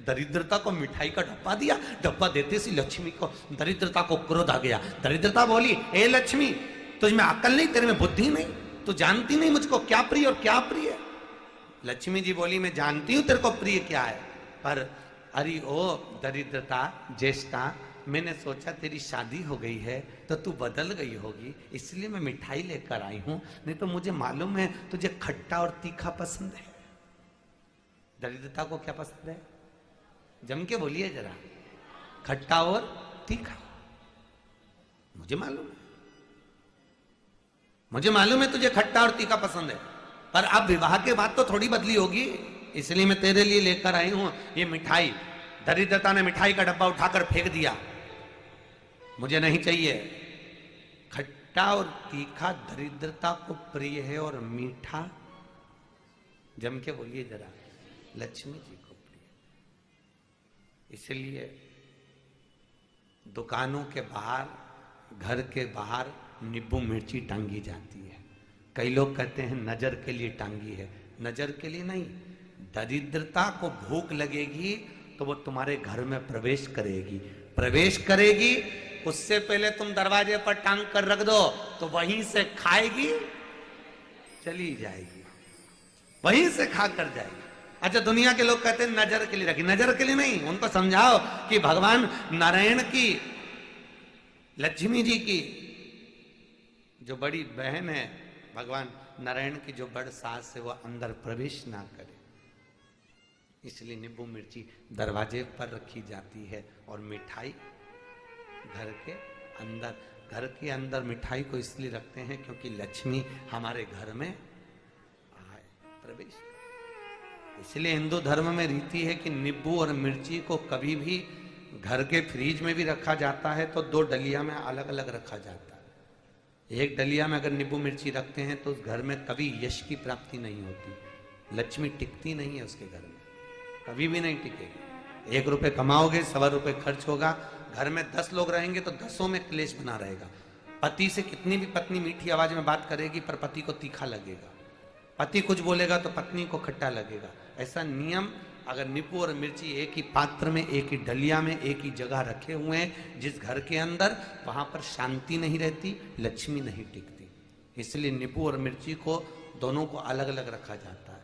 दरिद्रता को मिठाई का डब्बा दिया। डब्बा देते सी लक्ष्मी को दरिद्रता को क्रोध आ गया। दरिद्रता बोली, ए लक्ष्मी, तुझ में अक्ल नहीं, तेरे में बुद्धि नहीं, तू जानती नहीं मुझको क्या प्रिय और क्या प्रिय। लक्ष्मी जी बोली, मैं जानती हूं तेरे को प्रिय क्या है, पर अरे ओ दरिद्रता ज्येष्ठा, मैंने सोचा तेरी शादी हो गई है तो तू बदल गई होगी, इसलिए मैं मिठाई लेकर आई हूं, नहीं तो मुझे मालूम है तुझे खट्टा और तीखा पसंद है। दरिद्रता को क्या पसंद है? जम के बोलिए जरा, खट्टा और तीखा। मुझे मालूम है तुझे खट्टा और तीखा पसंद है, पर अब विवाह के बाद तो थोड़ी बदली होगी, इसलिए मैं तेरे लिए लेकर आई हूं ये मिठाई। दरिद्रता ने मिठाई का डब्बा उठाकर फेंक दिया, मुझे नहीं चाहिए। खट्टा और तीखा दरिद्रता को प्रिय है और मीठा, जम के बोलिए जरा, लक्ष्मी जी को प्रिय। इसलिए दुकानों के बाहर, घर के बाहर नींबू मिर्ची टांगी जाती है। कई लोग कहते हैं नजर के लिए टांगी है, नजर के लिए नहीं। दरिद्रता को भूख लगेगी तो वो तुम्हारे घर में प्रवेश करेगी, उससे पहले तुम दरवाजे पर टांग कर रख दो तो वहीं से खाएगी, चली जाएगी, वहीं से खा कर जाएगी। अच्छा, दुनिया के लोग कहते हैं नजर के लिए रखी, नजर के लिए नहीं। उनको समझाओ कि भगवान नारायण की, लक्ष्मी जी की जो बड़ी बहन है, भगवान नारायण की जो बड़ सास है, वो अंदर प्रवेश ना करे, इसलिए नींबू मिर्ची दरवाजे पर रखी जाती है। और मिठाई घर के अंदर मिठाई को इसलिए रखते हैं क्योंकि लक्ष्मी हमारे घर में आए, प्रवेश। इसलिए हिंदू धर्म में रीति है कि नींबू और मिर्ची को कभी भी घर के फ्रिज में भी रखा जाता है तो 2 डलिया में अलग अलग रखा जाता है। एक डलिया में अगर नींबू मिर्ची रखते हैं तो उस घर में कभी यश की प्राप्ति नहीं होती, लक्ष्मी टिकती नहीं है उसके घर में, कभी भी नहीं टिकेगी। 1 रुपए कमाओगे, 1.25 रुपए खर्च होगा, घर में 10 लोग रहेंगे तो 10 में क्लेश बना रहेगा। पति से कितनी भी पत्नी मीठी आवाज में बात करेगी पर पति को तीखा लगेगा, पति कुछ बोलेगा तो पत्नी को खट्टा लगेगा। ऐसा नियम अगर नींबू और मिर्ची एक ही पात्र में, एक ही डलिया में, एक ही जगह रखे हुए हैं जिस घर के अंदर, वहां पर शांति नहीं रहती, लक्ष्मी नहीं टिकती। इसलिए नींबू और मिर्ची को दोनों को अलग अलग रखा जाता है।